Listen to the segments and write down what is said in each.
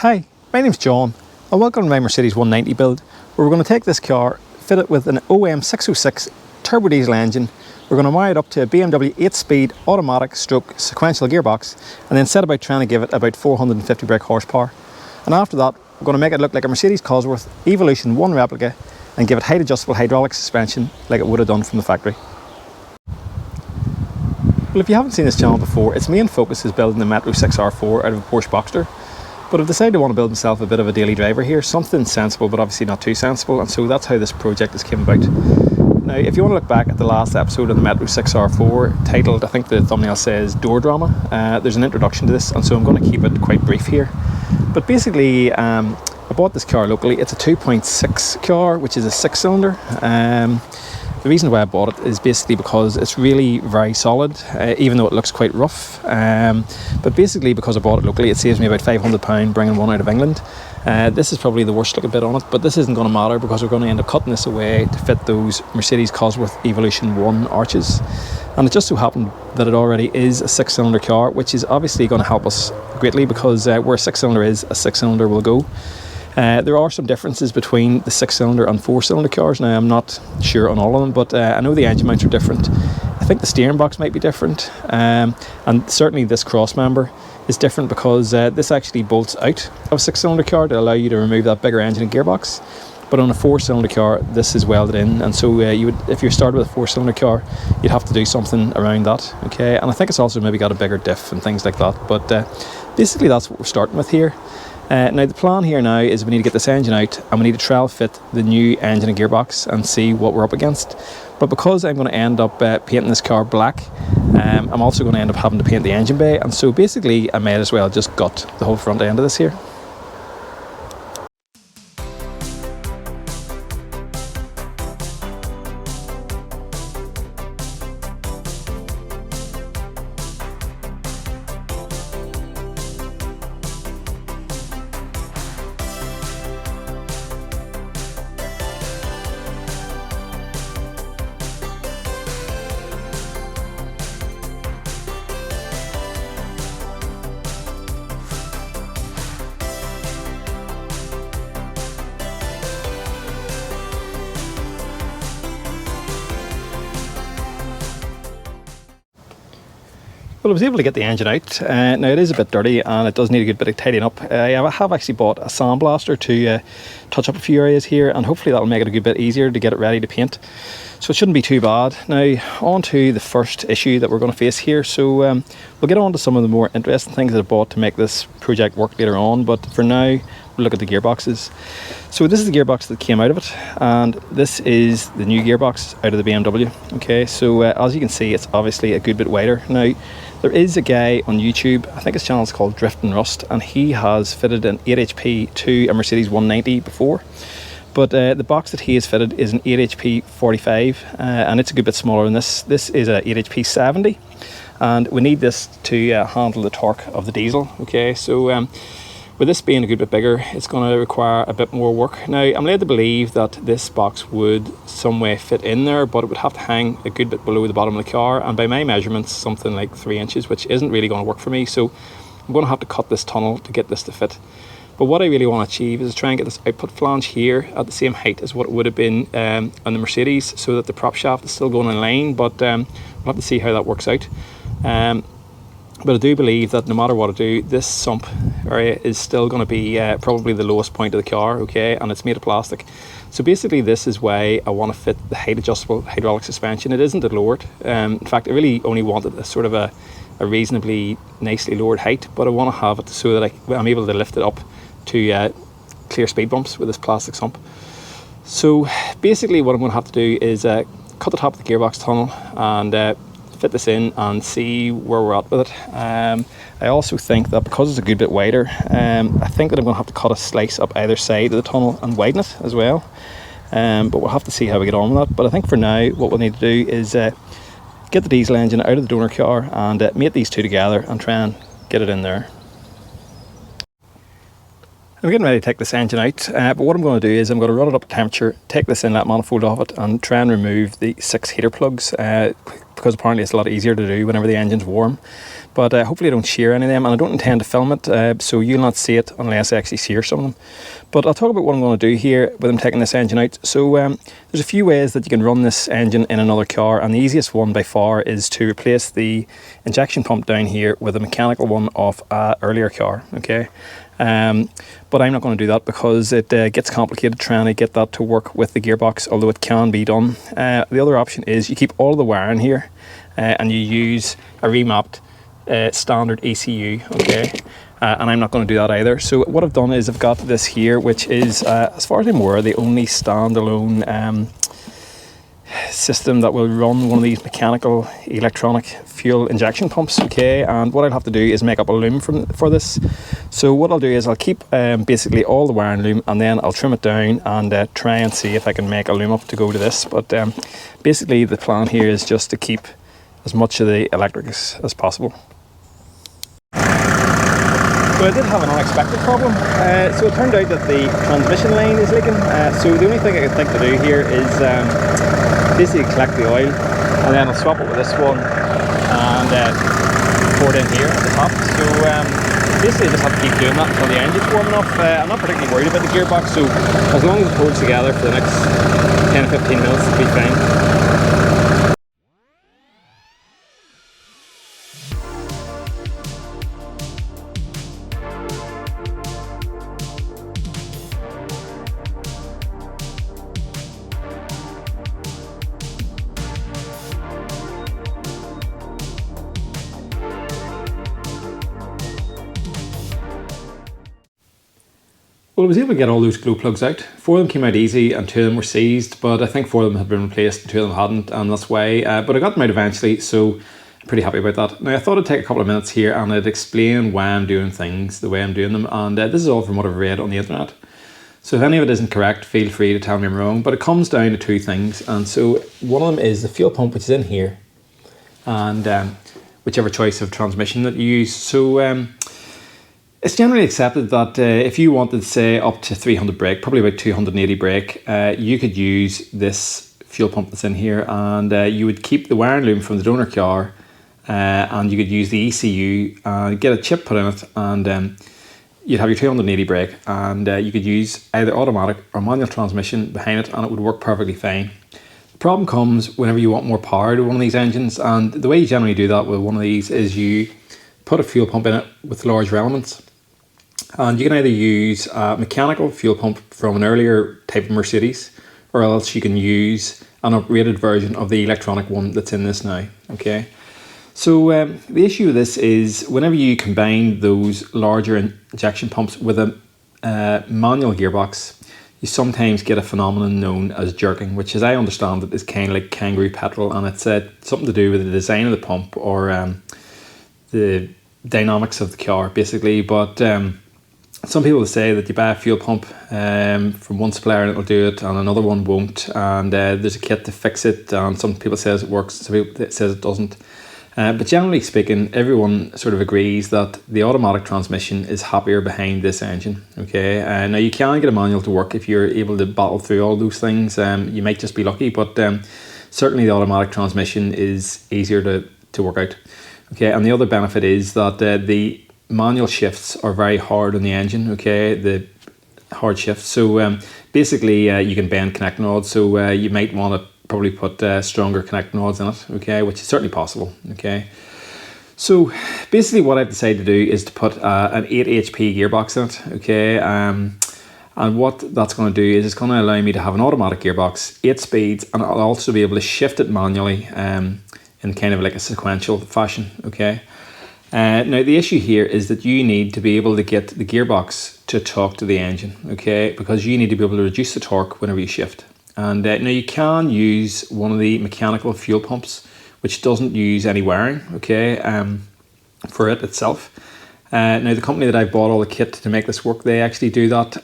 Hi, my name's John and welcome to my Mercedes 190 build, where we're going to take this car, fit it with an om606 turbo diesel engine. We're going to wire it up to a BMW 8-speed automatic stroke sequential gearbox and then set about trying to give it about 450 brake horsepower. And after that, we're going to make it look like a Mercedes Cosworth Evolution 1 replica and give it height adjustable hydraulic suspension like it would have done from the factory. Well, if you haven't seen this channel before, its main focus is building the Metro 6R4 out of a Porsche Boxster. But I've decided I want to build myself a bit of a daily driver here, something sensible but obviously not too sensible, and so that's how this project has came about. Now, if you want to look back at the last episode of the Metro 6R4, titled, I think the thumbnail says Door Drama, there's an introduction to this, and so I'm going to keep it quite brief here. But basically, I bought this car locally. It's a 2.6 car, which is a 6-cylinder. The reason why I bought it is basically because it's really very solid, even though it looks quite rough. But basically, because I bought it locally, it saves me about £500 bringing one out of England. This is probably the worst looking bit on it, but this isn't going to matter because we're going to end up cutting this away to fit those Mercedes Cosworth Evolution 1 arches. And it just so happened that it already is a 6-cylinder car, which is obviously going to help us greatly because where a 6-cylinder is, a 6-cylinder will go. There are some differences between the 6-cylinder and 4-cylinder cars. Now, I'm not sure on all of them, but I know the engine mounts are different. I think the steering box might be different, and certainly this cross member is different because this actually bolts out of a 6-cylinder car to allow you to remove that bigger engine and gearbox. But on a 4-cylinder car, this is welded in, and so you would, if you started with a 4-cylinder car, you'd have to do something around that. Okay, and I think it's also maybe got a bigger diff and things like that. But basically, that's what we're starting with here. Now the plan here now is we need to get this engine out and we need to trial fit the new engine and gearbox and see what we're up against. But because I'm going to end up painting this car black, I'm also going to end up having to paint the engine bay, and so basically I may as well just gut the whole front end of this here. Well, I was able to get the engine out. Now it is a bit dirty and it does need a good bit of tidying up. I have actually bought a sandblaster to touch up a few areas here, and hopefully that'll make it a good bit easier to get it ready to paint. So it shouldn't be too bad. Now on to the first issue that we're going to face here. So we'll get on to some of the more interesting things that I bought to make this project work later on, but for now we'll look at the gearboxes. So this is the gearbox that came out of it, and this is the new gearbox out of the BMW. Okay, so as you can see, it's obviously a good bit wider. Now there is a guy on YouTube, I think his channel is called Drift and Rust, and he has fitted an 8HP to a Mercedes 190 before. But the box that he has fitted is an 8HP 45, and it's a good bit smaller than this. This is a 8HP 70, and we need this to handle the torque of the diesel. Okay, so with this being a good bit bigger, it's going to require a bit more work. Now, I'm led to believe that this box would some way fit in there, but it would have to hang a good bit below the bottom of the car, and by my measurements, something like 3 inches, which isn't really going to work for me. So I'm going to have to cut this tunnel to get this to fit. But what I really want to achieve is try and get this output flange here at the same height as what it would have been on the Mercedes, so that the prop shaft is still going in line, but we'll have to see how that works out. But I do believe that no matter what I do, this sump area is still going to be probably the lowest point of the car, okay, and it's made of plastic. So basically this is why I want to fit the height adjustable hydraulic suspension. It isn't a lowered. In fact, I really only wanted a sort of a reasonably nicely lowered height, but I want to have it so that I'm able to lift it up to clear speed bumps with this plastic sump. So basically what I'm going to have to do is cut the top of the gearbox tunnel and fit this in and see where we're at with it. I also think that because it's a good bit wider, I think that I'm going to have to cut a slice up either side of the tunnel and widen it as well. But we'll have to see how we get on with that. But I think for now what we'll need to do is get the diesel engine out of the donor car and mate these two together and try and get it in there. I'm getting ready to take this engine out, but what I'm going to do is I'm going to run it up to temperature, take this inlet manifold off it and try and remove the 6 heater plugs, because apparently it's a lot easier to do whenever the engine's warm. but hopefully I don't shear any of them, and I don't intend to film it, so you'll not see it unless I actually shear some of them. But I'll talk about what I'm going to do here with them taking this engine out. So there's a few ways that you can run this engine in another car, and the easiest one by far is to replace the injection pump down here with a mechanical one off an earlier car, okay? But I'm not going to do that because it gets complicated trying to get that to work with the gearbox, although it can be done. The other option is you keep all of the wiring here and you use a remapped standard ECU, okay? And I'm not going to do that either. So what I've done is I've got this here, which is, as far as I'm aware, the only standalone system that will run one of these mechanical electronic fuel injection pumps, okay? And what I'll have to do is make up a loom for this. So what I'll do is I'll keep basically all the wiring loom, and then I'll trim it down and try and see if I can make a loom up to go to this. But basically the plan here is just to keep as much of the electric as possible. So I did have an unexpected problem. So it turned out that the transmission line is leaking. So the only thing I could think to do here is basically collect the oil, and then I'll swap it with this one and pour it in here at the top. So basically I just have to keep doing that until the engine's warm enough. I'm not particularly worried about the gearbox, so as long as it holds together for the next 10 or 15 minutes, it'll be fine. Well, I was able to get all those glow plugs out. 4 of them came out easy and 2 of them were seized, but I think 4 of them had been replaced and 2 of them hadn't, and that's why. But I got them out eventually, so I'm pretty happy about that. Now, I thought I'd take a couple of minutes here and I'd explain why I'm doing things the way I'm doing them, and this is all from what I've read on the internet. So if any of it isn't correct, feel free to tell me I'm wrong, but it comes down to 2 things. And so one of them is the fuel pump, which is in here, and whichever choice of transmission that you use. So it's generally accepted that if you wanted, say, up to 300 brake, probably about 280 brake, you could use this fuel pump that's in here, and you would keep the wiring loom from the donor car, and you could use the ECU, get a chip put in it, and you'd have your 280 brake, and you could use either automatic or manual transmission behind it, and it would work perfectly fine. The problem comes whenever you want more power to one of these engines, and the way you generally do that with one of these is you put a fuel pump in it with larger elements. And you can either use a mechanical fuel pump from an earlier type of Mercedes, or else you can use an upgraded version of the electronic one that's in this now, okay? So the issue with this is whenever you combine those larger injection pumps with a manual gearbox, you sometimes get a phenomenon known as jerking, which, as I understand it, is kind of like kangaroo petrol, and it's something to do with the design of the pump or the dynamics of the car, basically. But some people say that you buy a fuel pump from one supplier and it'll do it, and another one won't, and there's a kit to fix it, and some people says it works, some people says it doesn't. But generally speaking, everyone sort of agrees that the automatic transmission is happier behind this engine, okay? Now you can get a manual to work if you're able to battle through all those things. You might just be lucky, but certainly the automatic transmission is easier to work out. Okay, and the other benefit is that the manual shifts are very hard on the engine, okay, the hard shifts. So basically you can bend connecting rods, so you might want to probably put stronger connecting rods in it, okay, which is certainly possible, okay. So basically what I've decided to do is to put an 8 HP gearbox in it, okay, and what that's going to do is it's going to allow me to have an automatic gearbox, 8 speeds, and I'll also be able to shift it manually in kind of like a sequential fashion, okay. Now the issue here is that you need to be able to get the gearbox to talk to the engine, okay, because you need to be able to reduce the torque whenever you shift. And now you can use one of the mechanical fuel pumps, which doesn't use any wiring, okay, for it itself. Now the company that I bought all the kit to make this work, they actually do that.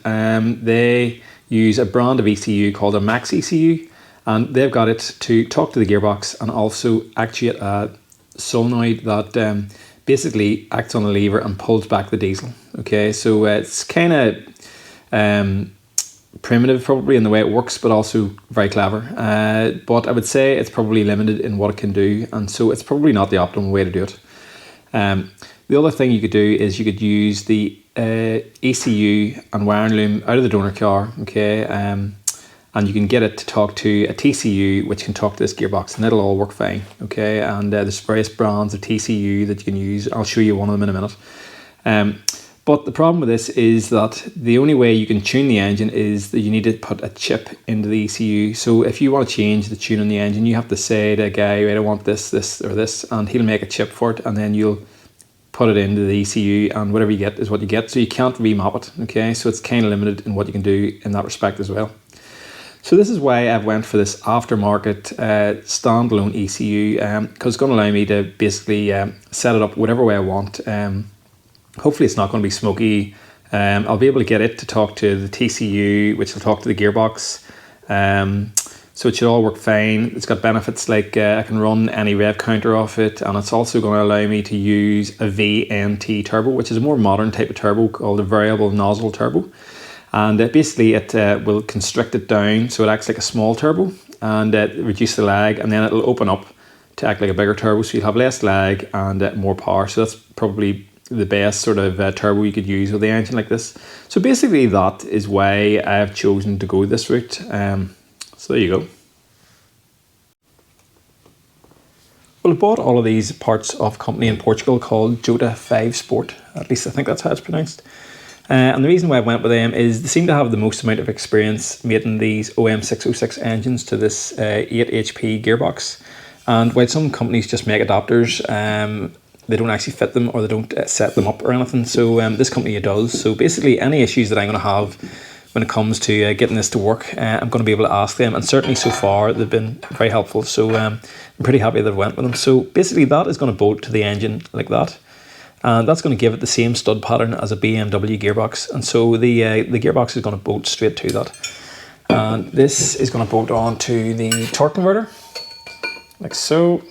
They use a brand of ECU called a Max ECU, and they've got it to talk to the gearbox and also actuate a solenoid that basically acts on a lever and pulls back the diesel, okay. So it's kind of primitive probably in the way it works, but also very clever, but I would say it's probably limited in what it can do, and so it's probably not the optimal way to do it. The other thing you could do is you could use the ECU and wiring loom out of the donor car, okay, and you can get it to talk to a TCU, which can talk to this gearbox, and it'll all work fine, okay. And there's various brands of TCU that you can use. I'll show you one of them in a minute. But the problem with this is that the only way you can tune the engine is that you need to put a chip into the ECU. So if you want to change the tune on the engine, you have to say to a guy, right, I want this, this, or this, and he'll make a chip for it, and then you'll put it into the ECU, and whatever you get is what you get. So you can't remap it, okay? So it's kind of limited in what you can do in that respect as well. So this is why I've went for this aftermarket standalone ECU, because it's going to allow me to basically set it up whatever way I want. Hopefully it's not going to be smoky. I'll be able to get it to talk to the TCU, which will talk to the gearbox. So it should all work fine. It's got benefits like I can run any rev counter off it, and it's also going to allow me to use a VNT turbo, which is a more modern type of turbo called a variable nozzle turbo. And basically it will constrict it down so it acts like a small turbo, and reduce the lag, and then it'll open up to act like a bigger turbo, so you'll have less lag and more power. So that's probably the best sort of turbo you could use with the engine like this. So basically that is why I've chosen to go this route. So there you go. Well, I bought all of these parts off a company in Portugal called Jota 5 Sport. At least I think that's how it's pronounced. And the reason why I went with them is they seem to have the most amount of experience making these om606 engines to this 8 HP gearbox. And while some companies just make adapters, they don't actually fit them, or they don't set them up or anything. So this company does. So basically any issues that I'm going to have when it comes to getting this to work, I'm going to be able to ask them. And certainly so far they've been very helpful. So I'm pretty happy that I went with them. So basically that is going to bolt to the engine like that. And that's going to give it the same stud pattern as a BMW gearbox. And so the gearbox is going to bolt straight to that. And this is going to bolt on to the torque converter, like so.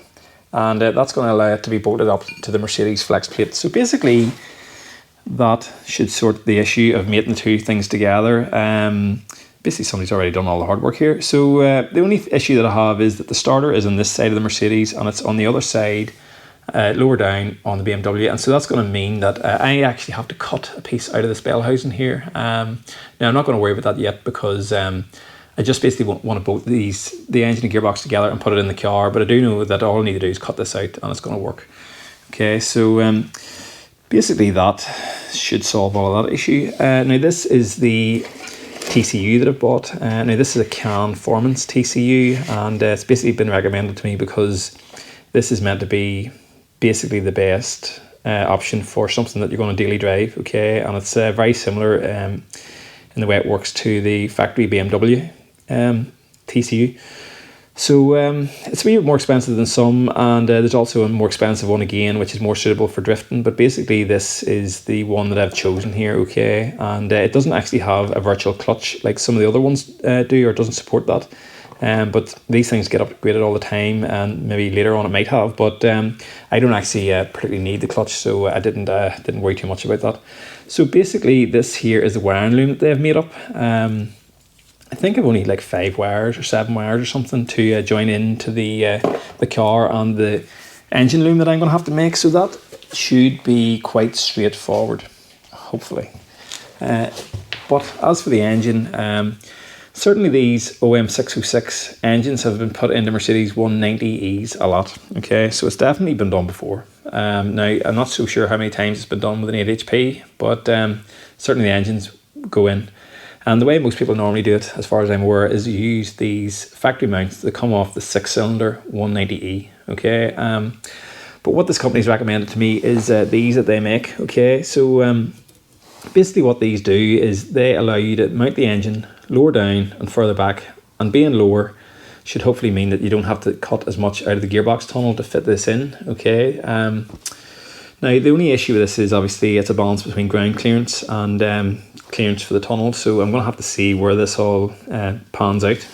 And that's going to allow it to be bolted up to the Mercedes flex plate. So basically that should sort the issue of mating the two things together. Basically somebody's already done all the hard work here. So the only issue that I have is that the starter is on this side of the Mercedes, and it's on the other side, lower down on the BMW. And so that's going to mean that I actually have to cut a piece out of this bell housing here. Now I'm not going to worry about that yet, because I just basically want to bolt the engine and gearbox together and put it in the car. But I do know that all I need to do is cut this out, and it's going to work. Okay, so basically that should solve all of that issue. Now this is the TCU that I've bought. Now this is a Can Formance TCU, and it's basically been recommended to me because this is meant to be basically the best option for something that you're going to daily drive. Okay, and it's very similar in the way it works to the factory BMW TCU. So it's a wee bit more expensive than some, and there's also a more expensive one again, which is more suitable for drifting. But basically this is the one that I've chosen here, okay, and it doesn't actually have a virtual clutch like some of the other ones do, or doesn't support that. But these things get upgraded all the time, and maybe later on it might have, but I don't actually particularly need the clutch, so I didn't worry too much about that. So basically this here is the wiring loom that they've made up. I think I've only like 5 wires or 7 wires or something to join into the car and the engine loom that I'm going to have to make, so that should be quite straightforward, hopefully. But as for the engine, certainly these om606 engines have been put into Mercedes 190Es a lot, okay, so it's definitely been done before. Now, I'm not so sure how many times it's been done with an 8 HP, but certainly the engines go in. And the way most people normally do it, as far as I'm aware, is you use these factory mounts that come off the 6-cylinder 190E, okay. But what this company's recommended to me is these that they make, okay. So basically what these do is they allow you to mount the engine lower down and further back, and being lower should hopefully mean that you don't have to cut as much out of the gearbox tunnel to fit this in, okay. Now the only issue with this is obviously it's a balance between ground clearance and clearance for the tunnel, so I'm going to have to see where this all pans out.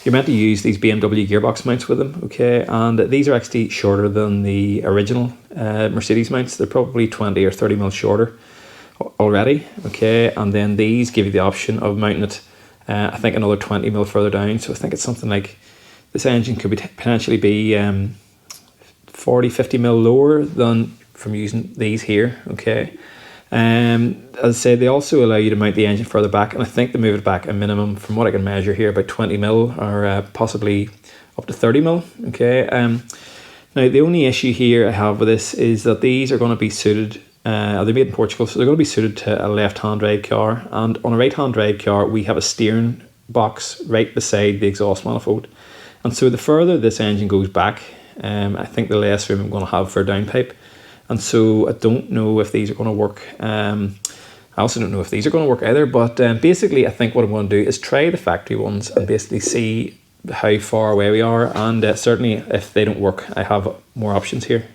You're meant to use these BMW gearbox mounts with them, okay, and these are actually shorter than the original Mercedes mounts. They're probably 20 or 30 mil shorter already, okay, and then these give you the option of mounting it I think another 20 mil further down. So I think it's something like this engine could be potentially be 40-50 mil lower than from using these here, okay. As I say, they also allow you to mount the engine further back, and I think they move it back a minimum, from what I can measure here, about 20 mil or possibly up to 30 mil, okay. Now the only issue here I have with this is that these are going to be suited, they're made in Portugal, so they're going to be suited to a left-hand drive car, and on a right-hand drive car we have a steering box right beside the exhaust manifold, and so the further this engine goes back, I think the less room I'm going to have for a downpipe, and so I don't know if these are going to work. I also don't know if these are going to work either, but basically I think what I'm going to do is try the factory ones and basically see how far away we are, and certainly if they don't work I have more options here.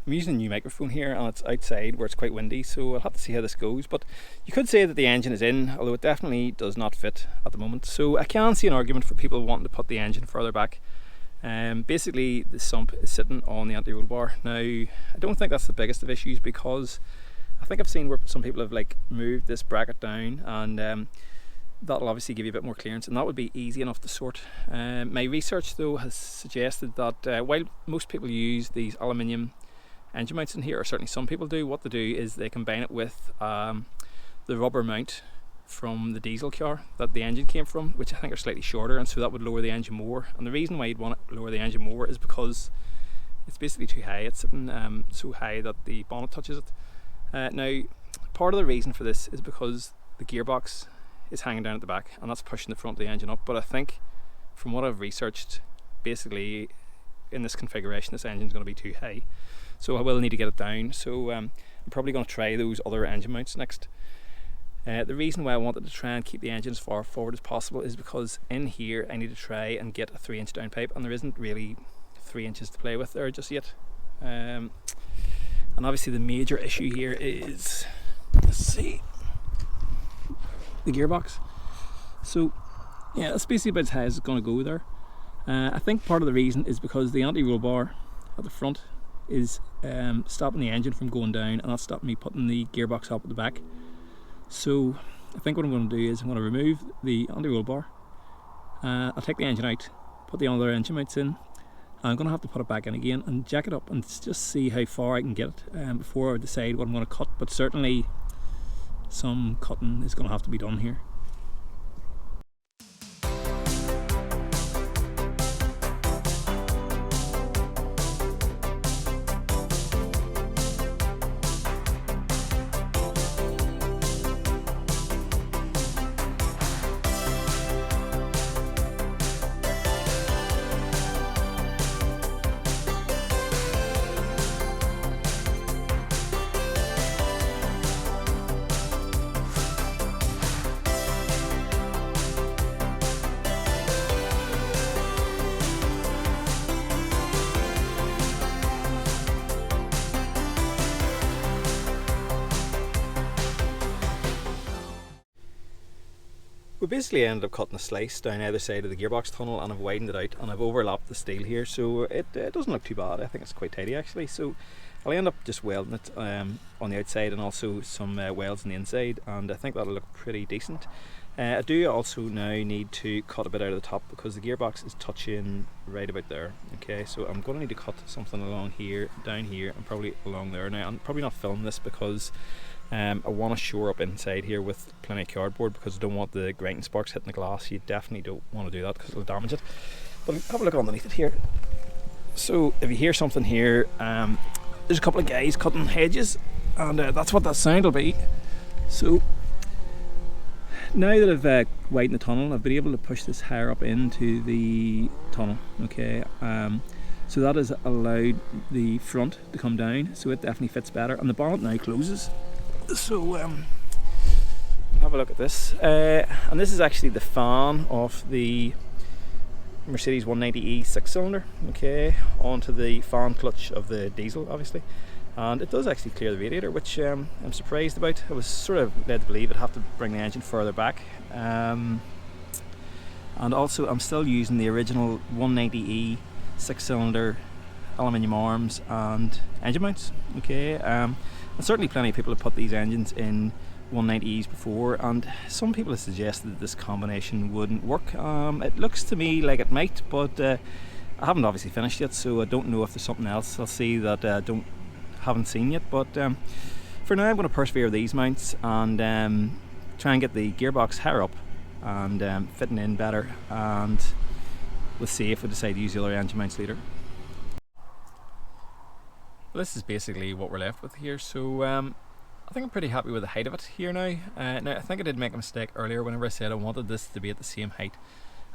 I'm using a new microphone here and it's outside where it's quite windy, so I'll have to see how this goes, but you could say that the engine is in, although it definitely does not fit at the moment. So I can see an argument for people wanting to put the engine further back. Basically the sump is sitting on the anti-roll bar. Now I don't think that's the biggest of issues, because I think I've seen where some people have like moved this bracket down, and that'll obviously give you a bit more clearance, and that would be easy enough to sort. My research though has suggested that while most people use these aluminium engine mounts in here, or certainly some people do, what they do is they combine it with the rubber mount from the diesel car that the engine came from, which I think are slightly shorter, and so that would lower the engine more. And the reason why you'd want to lower the engine more is because it's basically too high. It's sitting so high that the bonnet touches it. Now part of the reason for this is because the gearbox is hanging down at the back, and that's pushing the front of the engine up. But I think from what I've researched, basically in this configuration this engine's going to be too high, so I will need to get it down. So I'm probably going to try those other engine mounts next. The reason why I wanted to try and keep the engine as far forward as possible is because in here I need to try and get a 3-inch downpipe, and there isn't really 3 inches to play with there just yet. And obviously the major issue here is, let's see, the gearbox. So yeah, that's basically about as high as it's going to go there. I think part of the reason is because the anti-roll bar at the front is stopping the engine from going down, and that's stopping me putting the gearbox up at the back. So I think what I'm going to do is I'm going to remove the anti-roll bar, I'll take the engine out, put the other engine mounts in, and I'm going to have to put it back in again and jack it up and just see how far I can get it before I decide what I'm going to cut. But certainly some cutting is going to have to be done here. We basically ended up cutting a slice down either side of the gearbox tunnel, and I've widened it out and I've overlapped the steel here, so it doesn't look too bad. I think it's quite tidy actually. So I'll end up just welding it on the outside and also some welds on the inside, and I think that'll look pretty decent. I do also now need to cut a bit out of the top because the gearbox is touching right about there. Okay, so I'm going to need to cut something along here, down here, and probably along there. Now I'm probably not filming this because I want to shore up inside here with plenty of cardboard, because I don't want the grinding sparks hitting the glass. You definitely don't want to do that because it'll damage it. But have a look underneath it here. So if you hear something here, there's a couple of guys cutting hedges, and that's what that sound will be. So now that I've widened the tunnel, I've been able to push this higher up into the tunnel. Okay, so that has allowed the front to come down, so it definitely fits better, and the bonnet now closes. So have a look at this, and this is actually the fan of the Mercedes 190e 6-cylinder, okay, onto the fan clutch of the diesel obviously. and it does actually clear the radiator, which I'm surprised about. I was sort of led to believe I'd have to bring the engine further back. And also I'm still using the original 190E 6-cylinder aluminium arms and engine mounts. Okay, and certainly plenty of people have put these engines in 190Es before, and some people have suggested that this combination wouldn't work. It looks to me like it might, but I haven't obviously finished yet, so I don't know if there's something else I'll see that I haven't seen yet. But for now I'm going to persevere with these mounts and try and get the gearbox higher up and fitting in better, and we'll see if we decide to use the other engine mounts later. Well, this is basically what we're left with here, so I think I'm pretty happy with the height of it here now. Now I think I did make a mistake earlier whenever I said I wanted this to be at the same height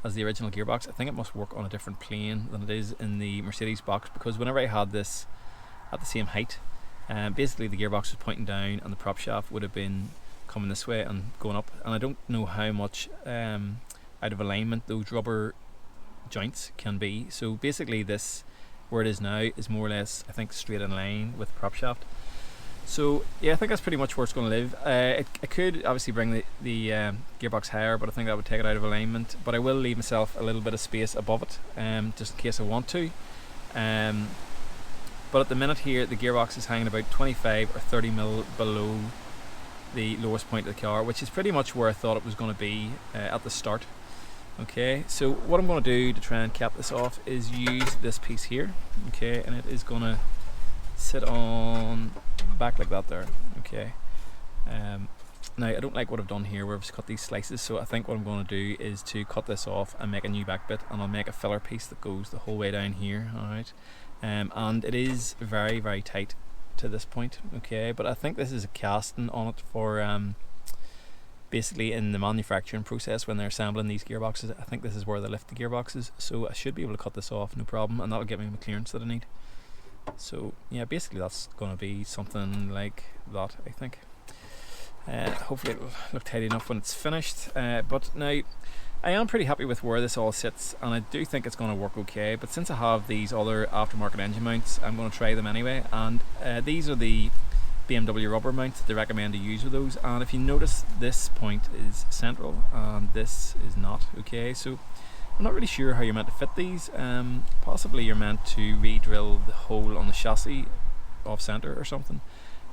as the original gearbox. I think it must work on a different plane than it is in the Mercedes box, because whenever I had this at the same height, basically the gearbox was pointing down and the prop shaft would have been coming this way and going up, and I don't know how much out of alignment those rubber joints can be. So basically this, where it is now, is more or less I think straight in line with the prop shaft. So yeah, I think that's pretty much where it's going to live. I could obviously bring the gearbox higher, but I think that would take it out of alignment. But I will leave myself a little bit of space above it, just in case I want to. But at the minute here, the gearbox is hanging about 25 or 30 mil below the lowest point of the car, which is pretty much where I thought it was going to be at the start. Okay, so what I'm going to do to try and cap this off is use this piece here. Okay, and it is going to sit on back like that there. Okay, now I don't like what I've done here where I've just cut these slices, so I think what I'm going to do is to cut this off and make a new back bit, and I'll make a filler piece that goes the whole way down here. Alright, and it is very, very tight to this point. Okay, but I think this is a casting on it for basically in the manufacturing process when they're assembling these gearboxes. I think this is where they lift the gearboxes, so I should be able to cut this off no problem, and that'll give me the clearance that I need. So yeah, basically that's going to be something like that, I think. Hopefully it'll look tidy enough when it's finished, but now I am pretty happy with where this all sits, and I do think it's going to work okay. But since I have these other aftermarket engine mounts, I'm going to try them anyway, and these are the BMW rubber mounts that they recommend to use with those. And if you notice, this point is central and this is not. Okay, so I'm not really sure how you're meant to fit these. Possibly you're meant to re-drill the hole on the chassis off center or something.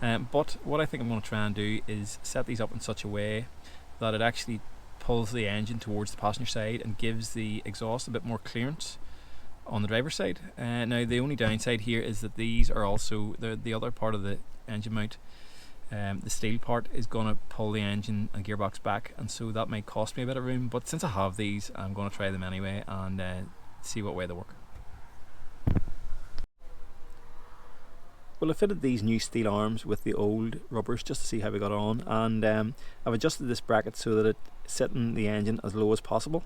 But what I think I'm going to try and do is set these up in such a way that it actually pulls the engine towards the passenger side and gives the exhaust a bit more clearance on the driver's side. Now the only downside here is that these are also the other part of the engine mount. The steel part is going to pull the engine and gearbox back, and so that might cost me a bit of room, but since I have these, I'm going to try them anyway and see what way they work. Well, I fitted these new steel arms with the old rubbers just to see how we got on, and I've adjusted this bracket so that it's setting the engine as low as possible.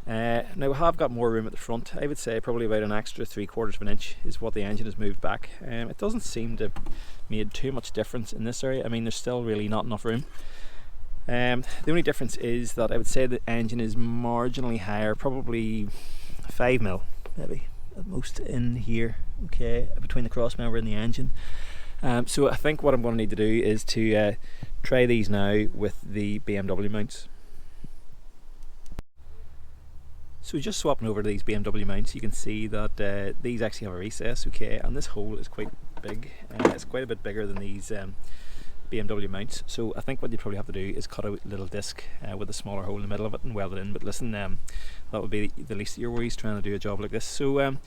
Now we have got more room at the front. I would say probably about an extra 3/4 of an inch is what the engine has moved back. It doesn't seem to have made too much difference in this area. I mean, there's still really not enough room. The only difference is that I would say the engine is marginally higher, probably 5 mil maybe at most in here, okay, between the cross member and the engine. So I think what I'm going to need to do is to try these now with the BMW mounts. So just swapping over to these BMW mounts, you can see that these actually have a recess, okay, and this hole is quite big. It's quite a bit bigger than these BMW mounts, so I think what you probably have to do is cut a little disc with a smaller hole in the middle of it and weld it in. But listen, that would be the least of your worries trying to do a job like this. So I'll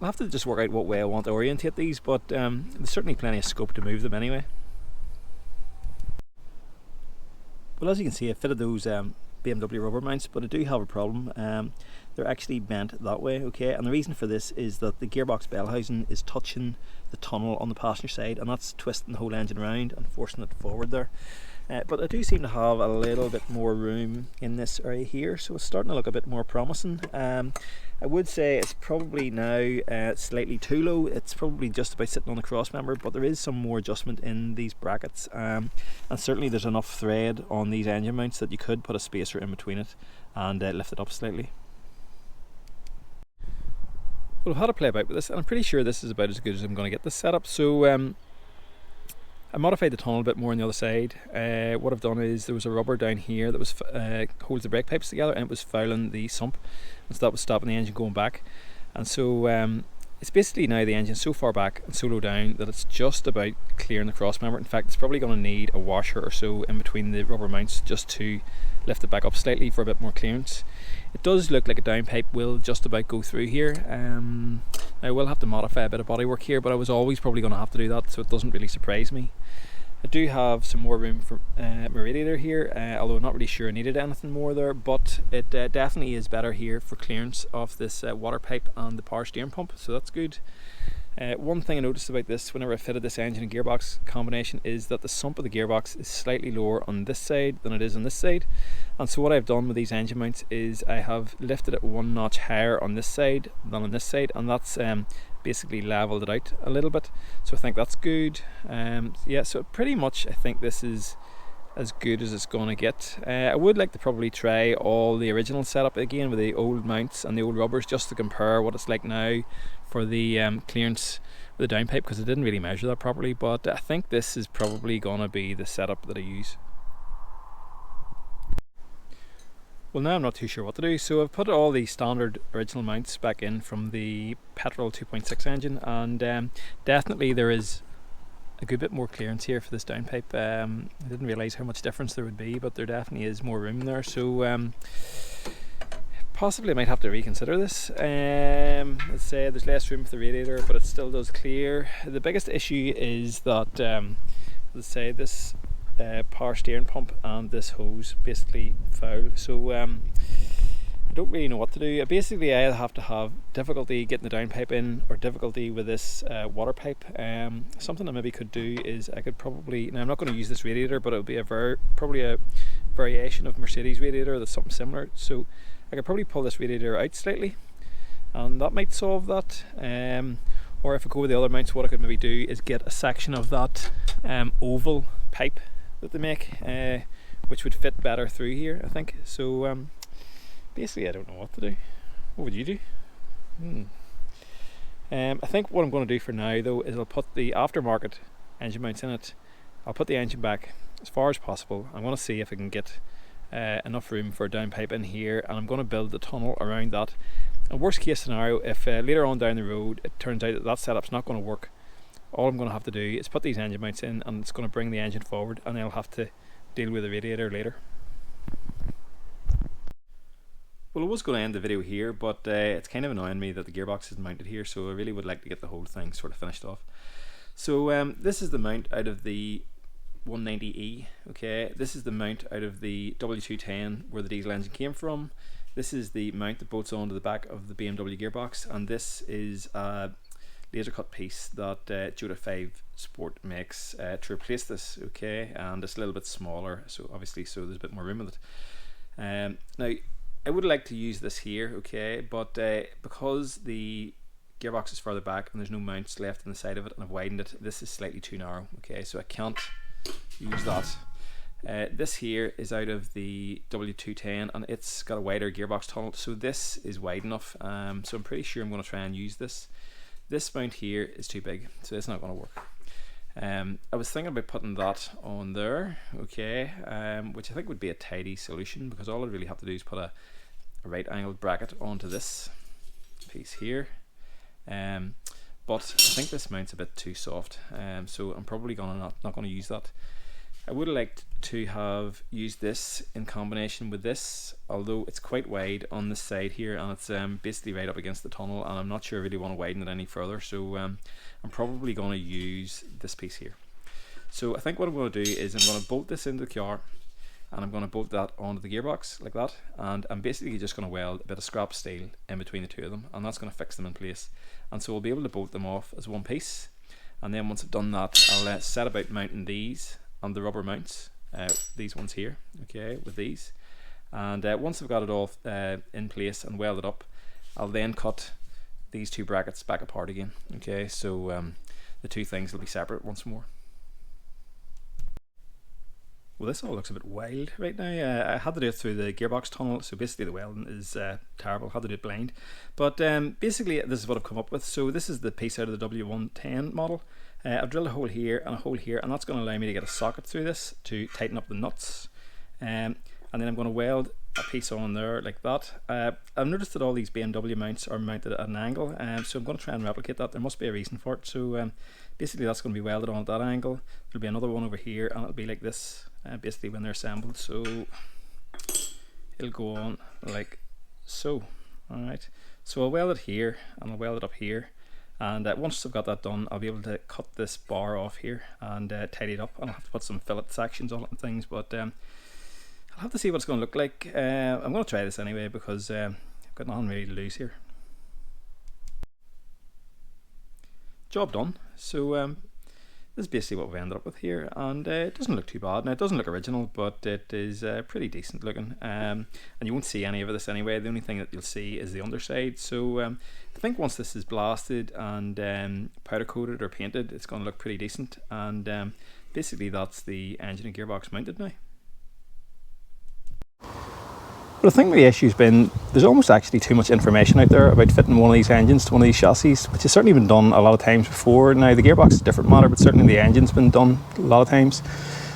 have to just work out what way I want to orientate these, but there's certainly plenty of scope to move them anyway. Well, as you can see, I fitted those BMW rubber mounts, but I do have a problem. They're actually bent that way, okay, and the reason for this is that the gearbox bell housing is touching the tunnel on the passenger side, and that's twisting the whole engine around and forcing it forward there. But I do seem to have a little bit more room in this area here, so it's starting to look a bit more promising. I would say it's probably now slightly too low. It's probably just about sitting on the cross member, but there is some more adjustment in these brackets, and certainly there's enough thread on these engine mounts that you could put a spacer in between it and lift it up slightly. Well, I've had to play about with this, and I'm pretty sure this is about as good as I'm going to get this set up. So I modified the tunnel a bit more on the other side. What I've done is there was a rubber down here that was holds the brake pipes together, and it was fouling the sump, and so that was stopping the engine going back. And so it's basically now the engine's so far back and so low down that it's just about clearing the cross member. In fact, it's probably going to need a washer or so in between the rubber mounts just to lift it back up slightly for a bit more clearance. It does look like a downpipe will just about go through here. I will have to modify a bit of bodywork here, but I was always probably going to have to do that, so it doesn't really surprise me. I do have some more room for my radiator here, although I'm not really sure I needed anything more there, but it definitely is better here for clearance of this water pipe and the power steering pump, so that's good. One thing I noticed about this whenever I fitted this engine and gearbox combination is that the sump of the gearbox is slightly lower on this side than it is on this side, and so what I've done with these engine mounts is I have lifted it one notch higher on this side than on this side, and that's basically leveled it out a little bit, so I think that's good. Yeah, so pretty much I think this is as good as it's going to get. I would like to probably try all the original setup again with the old mounts and the old rubbers just to compare what it's like now for the clearance with the downpipe, because I didn't really measure that properly, but I think this is probably going to be the setup that I use. Well, now I'm not too sure what to do, so I've put all the standard original mounts back in from the petrol 2.6 engine, and definitely there is a good bit more clearance here for this downpipe. I didn't realise how much difference there would be, but there definitely is more room there, so possibly I might have to reconsider this. Let's say there's less room for the radiator, but it still does clear. The biggest issue is that let's say this power steering pump and this hose basically foul, so I don't really know what to do. Basically I have to have difficulty getting the downpipe in, or difficulty with this water pipe. Something I maybe could do is I could probably, now I'm not going to use this radiator, but it would be probably a variation of Mercedes radiator that's something similar, so I could probably pull this radiator out slightly and that might solve that. Or if I go with the other mounts, what I could maybe do is get a section of that oval pipe that they make, which would fit better through here, I think. So basically I don't know what to do. What would you do? I think what I'm going to do for now though is I'll put the aftermarket engine mounts in it. I'll put the engine back as far as possible. I'm going to see if I can get enough room for a downpipe in here, and I'm going to build the tunnel around that. And worst case scenario, if later on down the road it turns out that that setup's not going to work, all I'm going to have to do is put these engine mounts in, and it's going to bring the engine forward, and I'll have to deal with the radiator later. Well, I was going to end the video here, but it's kind of annoying me that the gearbox isn't mounted here, so I really would like to get the whole thing sort of finished off. So this is the mount out of the 190E. Okay, this is the mount out of the w201 where the diesel engine came from. This is the mount that bolts onto the back of the BMW gearbox, and this is a laser cut piece that Toyota 5 Sport makes to replace this. Okay, and it's a little bit smaller, so obviously so there's a bit more room with it. Now I would like to use this here, okay, but because the gearbox is further back and there's no mounts left on the side of it and I've widened it, this is slightly too narrow, okay, so I can't use that. This here is out of the W201 and it's got a wider gearbox tunnel, so this is wide enough, so I'm pretty sure I'm going to try and use this. This mount here is too big, so it's not going to work. I was thinking about putting that on there, okay, which I think would be a tidy solution, because all I really have to do is put a right angled bracket onto this piece here, but I think this mount's a bit too soft, so I'm probably not going to use that. I would have liked to have used this in combination with this, although it's quite wide on this side here, and it's basically right up against the tunnel, and I'm not sure I really want to widen it any further, so I'm probably going to use this piece here. So I think what I'm going to do is I'm going to bolt this into the car, and I'm going to bolt that onto the gearbox like that, and I'm basically just going to weld a bit of scrap steel in between the two of them, and that's going to fix them in place, and so we'll be able to bolt them off as one piece. And then once I've done that, I'll set about mounting these and the rubber mounts, these ones here, okay, with these, and once I've got it all in place and welded up, I'll then cut these two brackets back apart again, okay, so the two things will be separate once more. Well, this all looks a bit wild right now. I had to do it through the gearbox tunnel, so basically the welding is terrible. I had to do it blind, but basically this is what I've come up with. So this is the piece out of the W110 model. I've drilled a hole here and a hole here, and that's going to allow me to get a socket through this to tighten up the nuts. And then I'm going to weld a piece on there like that. I've noticed that all these BMW mounts are mounted at an angle, so I'm going to try and replicate that. There must be a reason for it. So basically that's going to be welded on at that angle. There'll be another one over here, and it'll be like this basically when they're assembled. So it'll go on like so. Alright, so I'll weld it here and I'll weld it up here, and once I've got that done, I'll be able to cut this bar off here and tidy it up. I'll have to put some fillet sections on it and things, but I'll have to see what it's going to look like. I'm going to try this anyway because I've got nothing really to lose here. Job done. So this is basically what we ended up with here, and it doesn't look too bad. Now it doesn't look original, but it is pretty decent looking, and you won't see any of this anyway. The only thing that you'll see is the underside. So I think once this is blasted and powder coated or painted, it's going to look pretty decent, and basically that's the engine and gearbox mounted now. But I think the issue's been there's almost actually too much information out there about fitting one of these engines to one of these chassis, which has certainly been done a lot of times before. Now the gearbox is a different matter, but certainly the engine's been done a lot of times.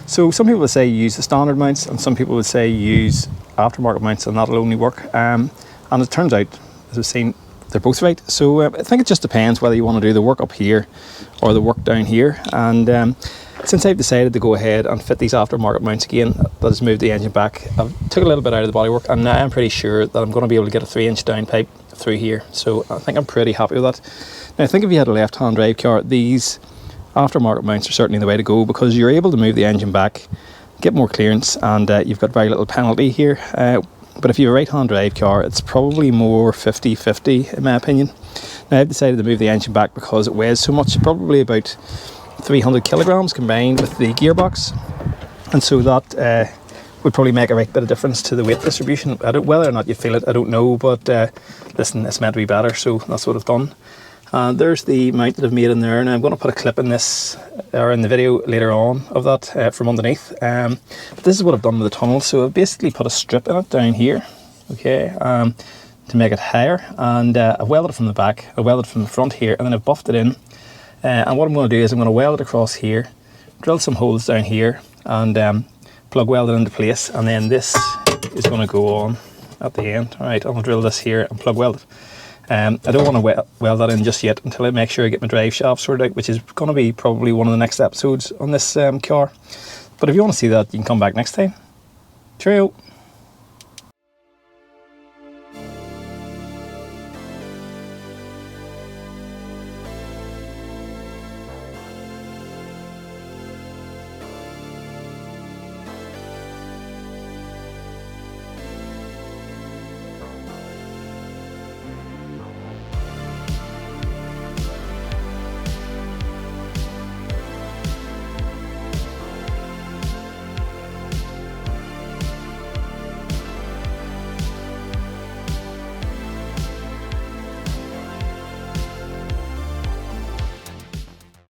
So some people would say use the standard mounts, and some people would say use aftermarket mounts, and that'll only work. And it turns out, as we've seen, they're both right. So I think it just depends whether you want to do the work up here or the work down here. And since I've decided to go ahead and fit these aftermarket mounts again, that has moved the engine back. I've took a little bit out of the bodywork, and now I'm pretty sure that I'm going to be able to get a 3-inch down pipe through here. So I think I'm pretty happy with that. Now I think if you had a left-hand drive car, these aftermarket mounts are certainly the way to go, because you're able to move the engine back, get more clearance, and you've got very little penalty here. But if you have a right-hand drive car, it's probably more 50-50 in my opinion. Now I've decided to move the engine back because it weighs so much, probably about 300 kilograms combined with the gearbox, and so that would probably make a right bit of difference to the weight distribution. Whether or not you feel it, I don't know, but listen, it's meant to be better, so that's what I've done. And there's the mount that I've made in there, and I'm going to put a clip in this, or in the video later on, of that from underneath. But this is what I've done with the tunnel. So I've basically put a strip in it down here, okay, to make it higher, and I've welded it from the back, I welded it from the front here, and then I've buffed it in. And what I'm going to do is I'm going to weld it across here, drill some holes down here, and plug weld it into place, and then this is going to go on at the end. Alright, I'm going to drill this here and plug weld it. I don't want to weld that in just yet until I make sure I get my drive shaft sorted out, which is going to be probably one of the next episodes on this car. But if you want to see that, you can come back next time. Cheerio!